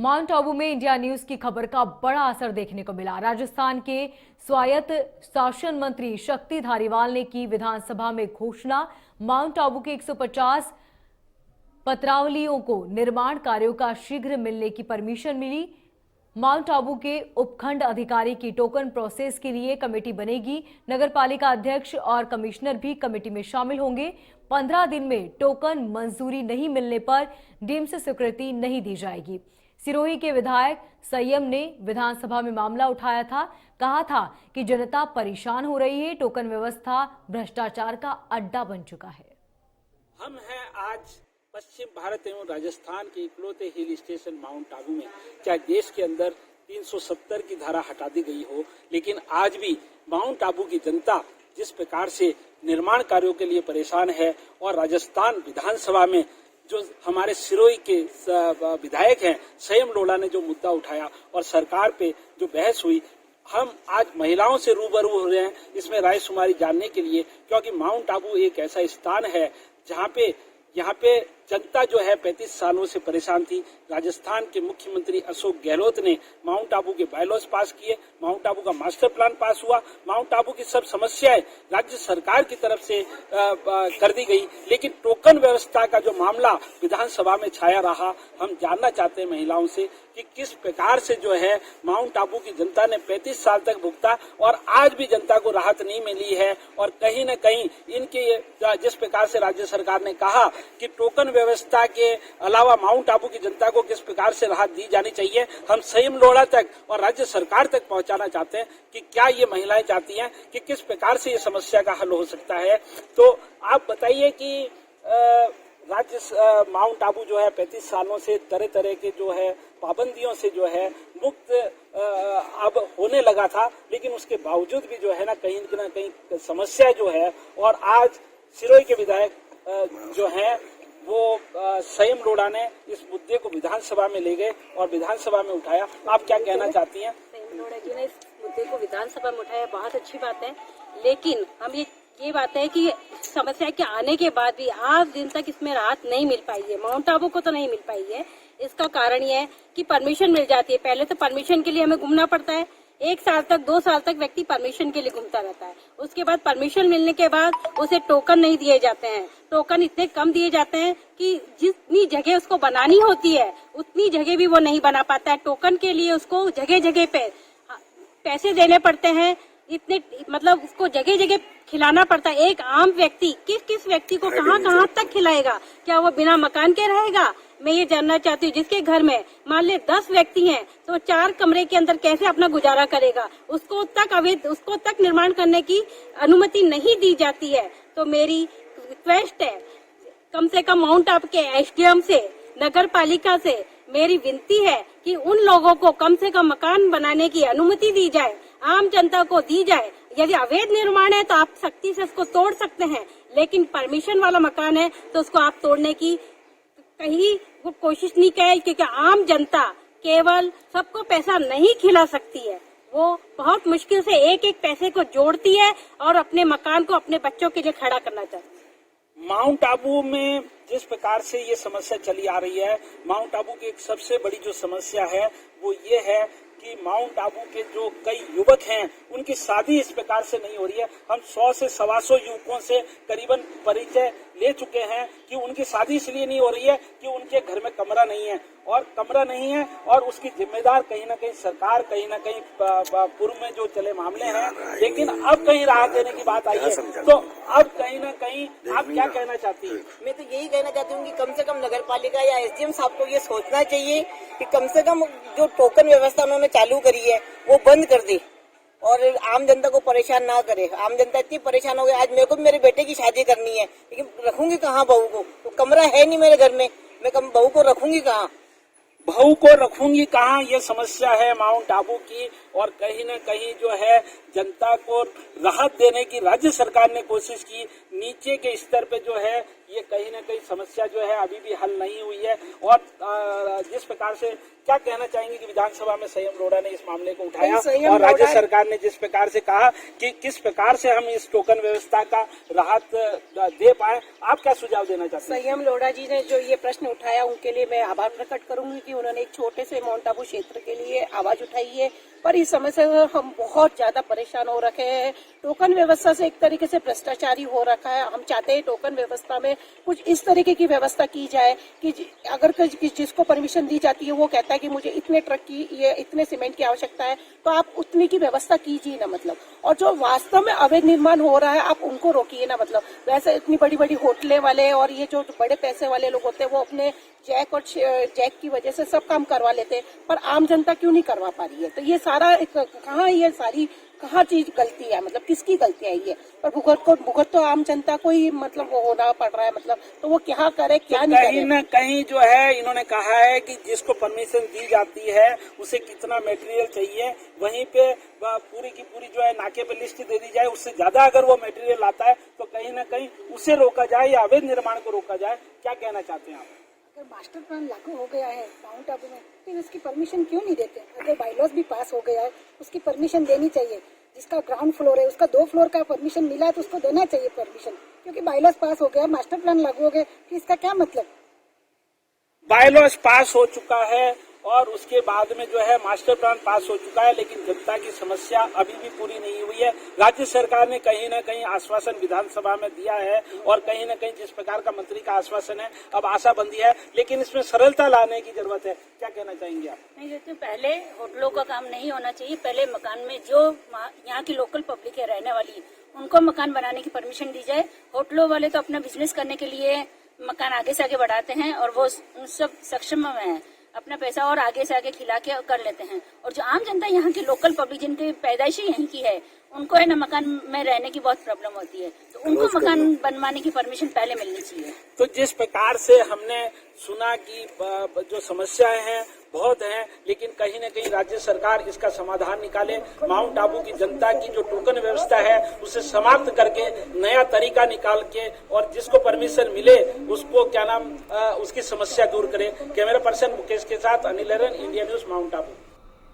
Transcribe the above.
Mount Abu में India news की खबर का बड़ा असर देखने को मिला। राजस्थान के स्वायत्त शासन मंत्री शक्ति धारीवाल ने की विधानसभा में घोषणा। माउंट आबू के 150 पत्रावलियों को निर्माण कार्यों का शीघ्र मिलने की परमिशन मिली। माउंट आबू के उपखंड अधिकारी की टोकन प्रोसेस के लिए कमेटी बनेगी। नगरपालिका अध्यक्ष और कमिश्नर भी कमेटी में शामिल होंगे। 15 दिन में टोकन मंजूरी नहीं मिलने पर डीम्ड स्वीकृति नहीं दी जाएगी। सिरोही के विधायक संयम ने विधानसभा में मामला उठाया था। कहा था कि जनता परेशान हो रही है, टोकन व्यवस्था भ्रष्टाचार का अड्डा बन चुका है। हम हैं आज पश्चिम भारत एवं राजस्थान के इकलौते हिल स्टेशन माउंट आबू में। चाहे देश के अंदर 370 की धारा हटा दी गई हो, लेकिन आज भी माउंट आबू की जनता जिस प्रकार से निर्माण कार्यों के लिए परेशान है और राजस्थान विधानसभा में जो हमारे सिरोही के विधायक हैं संयम लोढ़ा ने जो मुद्दा उठाया और सरकार पे जो बहस हुई, हम आज महिलाओं से रूबरू हो रहे हैं इसमें राय शुमारी जानने के लिए, क्योंकि माउंट आबू एक ऐसा स्थान है जहाँ पे यहाँ पे जनता जो है 35 सालों से परेशान थी। राजस्थान के मुख्यमंत्री अशोक गहलोत ने माउंट आबू के बायलॉज पास किए, माउंट आबू का मास्टर प्लान पास हुआ, माउंट आबू की सब समस्याएं राज्य सरकार की तरफ से कर दी गई, लेकिन टोकन व्यवस्था का जो मामला विधानसभा में छाया रहा। हम जानना चाहते हैं महिलाओं से कि किस प्रकार से जो है माउंट आबू की जनता ने 35 साल तक भुगता और आज भी जनता को राहत नहीं मिली है, और कहीं न कहीं इनके जिस प्रकार से राज्य सरकार ने कहा कि टोकन व्यवस्था के अलावा माउंट आबू की जनता को किस प्रकार से राहत दी जानी चाहिए, हम संयम लोढ़ा तक और राज्य सरकार तक पहुंचाना चाहते हैं कि क्या ये महिलाएं चाहती हैं कि किस प्रकार से ये समस्या का हल हो सकता है। तो आप बताइए कि राज्य माउंट आबू जो है 35 सालों से तरह तरह के जो है पाबंदियों से जो है मुक्त अब होने लगा था, लेकिन उसके बावजूद भी जो है ना कहीं समस्या जो है, और आज सिरोही के विधायक जो है वो संयम लोढ़ा ने इस मुद्दे को विधानसभा में ले गए और विधानसभा में उठाया। आप क्या कहना चाहती हैं? संयम लोढ़ा जी ने इस मुद्दे को विधानसभा में उठाया, बहुत अच्छी बात है, लेकिन हम ये बात है कि समस्या के आने के बाद भी आज दिन तक इसमें राहत नहीं मिल पाई है। माउंट आबू को तो नहीं मिल पाई है। इसका कारण ये है कि परमिशन मिल जाती है। पहले तो परमिशन के लिए हमें घूमना पड़ता है, 1 साल तक 2 साल तक व्यक्ति परमिशन के लिए घूमता रहता है। उसके बाद परमिशन मिलने के बाद उसे टोकन नहीं दिए जाते हैं। टोकन इतने कम दिए जाते हैं कि जितनी जगह उसको बनानी होती है उतनी जगह भी वो नहीं बना पाता है। टोकन के लिए उसको जगह जगह पे पैसे देने पड़ते हैं, इतने मतलब उसको जगह जगह खिलाना पड़ता है। एक आम व्यक्ति किस व्यक्ति को कहाँ तक खिलाएगा? क्या वो बिना मकान के रहेगा? मैं ये जानना चाहती हूँ। जिसके घर में मान ले 10 व्यक्ति हैं तो 4 कमरे के अंदर कैसे अपना गुजारा करेगा? उसको तक निर्माण करने की अनुमति नहीं दी जाती है। तो मेरी रिक्वेस्ट है, कम से कम माउंट आबू के एसडीएम से, नगर पालिका से मेरी विनती है कि उन लोगों को कम से कम मकान बनाने की अनुमति दी जाए, आम जनता को दी जाए। यदि अवैध निर्माण है तो आप सख्ती से उसको तोड़ सकते हैं, लेकिन परमिशन वाला मकान है तो उसको आप तोड़ने की कहीं वो कोशिश नहीं करे, क्योंकि आम जनता केवल सबको पैसा नहीं खिला सकती है। वो बहुत मुश्किल से एक एक पैसे को जोड़ती है और अपने मकान को अपने बच्चों के लिए खड़ा करना चाहती है। माउंट आबू में जिस प्रकार से ये समस्या चली आ रही है, माउंट आबू की एक सबसे बड़ी जो समस्या है वो ये है कि माउंट आबू के जो कई युवक हैं उनकी शादी इस प्रकार से नहीं हो रही है। हम 100 से 125 युवकों से करीबन परिचय ले चुके हैं कि उनकी शादी इसलिए नहीं हो रही है कि उनके घर में कमरा नहीं है, और उसकी जिम्मेदार कहीं ना कहीं सरकार, कहीं ना कहीं पूर्व में जो चले मामले हैं, लेकिन अब कहीं राहत देने की बात आई है। तो अब कहीं ना कहीं आप क्या कहना चाहती हैं? मैं तो यही कहना चाहती हूँ कि कम से कम नगर पालिका या एसडीएम साहब को ये सोचना चाहिए कि कम से कम जो टोकन व्यवस्था उन्होंने चालू करी है वो बंद कर दे और आम जनता को परेशान ना करे। आम जनता इतनी परेशान हो गई। आज मेरे को भी मेरे बेटे की शादी करनी है, लेकिन रखूंगी कहाँ बहू को? तो कमरा है नहीं मेरे घर में, मैं बहू को रखूंगी कहाँ? ये समस्या है माउंट आबू की, और कहीं न कहीं जो है जनता को राहत देने की राज्य सरकार ने कोशिश की। नीचे के स्तर पे जो है ये कहीं ना कहीं समस्या जो है अभी भी हल नहीं हुई है। और जिस प्रकार से क्या कहना चाहेंगे कि विधानसभा में संयम रोड़ा ने इस मामले को उठाया और राज्य सरकार ने जिस प्रकार से कहा कि किस प्रकार से हम इस टोकन व्यवस्था का राहत दे पाए, आप क्या सुझाव देना चाहते हैं? संयम लोढ़ा जी ने जो ये प्रश्न उठाया उनके लिए मैं आभार प्रकट करूंगी कि उन्होंने एक छोटे से माउंट आबू क्षेत्र के लिए आवाज उठाई है। पर इस समस्या से हम बहुत ज्यादा परेशान हो रखे हैं। टोकन व्यवस्था से एक तरीके से भ्रष्टाचारी हो रखा है। हम चाहते हैं टोकन व्यवस्था में कुछ इस तरीके की व्यवस्था की जाए कि अगर जिसको परमिशन दी जाती है वो कहता है कि मुझे इतने ट्रक की ये इतने सीमेंट की आवश्यकता है तो आप उतनी की व्यवस्था कीजिए ना, मतलब। और जो वास्तव में अवैध निर्माण हो रहा है आप उनको रोकिए ना, मतलब। वैसे इतनी बड़ी बड़ी होटलें वाले और ये जो बड़े पैसे वाले लोग होते हैं वो अपने जैक की वजह से सब काम करवा लेते हैं, पर आम जनता क्यों नहीं करवा पा रही है? तो ये सारा कहाँ चीज गलती है, मतलब किसकी गलती है ये? और भुगत तो आम जनता को ही मतलब वो होना पड़ रहा है, मतलब। तो वो क्या करे क्या तो नहीं करे? कहीं न कहीं जो है इन्होंने कहा है कि जिसको परमिशन दी जाती है उसे कितना मटेरियल चाहिए, वहीं पे पूरी की पूरी जो है नाके पे लिस्ट दे दी जाए। उससे ज्यादा अगर वो मटेरियल आता है तो कहीं न कहीं उसे रोका जाए या अवैध निर्माण को रोका जाए। क्या कहना चाहते हैं आप? अगर मास्टर प्लान लागू हो गया है माउंट आबू में फिर उसकी परमिशन क्यों नहीं देते? अगर बायलॉज भी पास हो गया है उसकी परमिशन देनी चाहिए। जिसका ग्राउंड फ्लोर है उसका 2 फ्लोर का परमिशन मिला है तो उसको देना चाहिए परमिशन, क्योंकि बायलॉज पास हो गया, मास्टर प्लान लागू हो गया, फिर इसका क्या मतलब? बायलॉज पास हो चुका है और उसके बाद में जो है मास्टर प्लान पास हो चुका है, लेकिन जनता की समस्या अभी भी पूरी नहीं हुई है। राज्य सरकार ने कहीं न कहीं आश्वासन विधानसभा में दिया है और कहीं न कहीं जिस प्रकार का मंत्री का आश्वासन है अब आशाबंदी है, लेकिन इसमें सरलता लाने की जरूरत है। क्या कहना चाहेंगे आप? नहीं देते, पहले होटलों का काम नहीं होना चाहिए। पहले मकान में जो यहाँ की लोकल पब्लिक है रहने वाली, उनको मकान बनाने की परमिशन दी जाए। होटलों वाले तो अपना बिजनेस करने के लिए मकान आगे से आगे बढ़ाते हैं और वो उन सब सक्षम में है, अपना पैसा और आगे से आगे खिला के कर लेते हैं। और जो आम जनता यहाँ की लोकल पब्लिक जिनकी पैदाइशी यहीं की है, उनको है ना मकान में रहने की बहुत प्रॉब्लम होती है, तो उनको मकान बनवाने की परमिशन पहले मिलनी चाहिए। तो जिस प्रकार से हमने सुना कि जो समस्याएं हैं बहुत हैं, लेकिन कहीं न कहीं राज्य सरकार इसका समाधान निकाले, माउंट आबू की जनता की जो टोकन व्यवस्था है उसे समाप्त करके नया तरीका निकाल के और जिसको परमिशन मिले उसको उसकी समस्या दूर करे। कैमरा पर्सन मुकेश के साथ अनिल हरन, इंडिया न्यूज, माउंट आबू।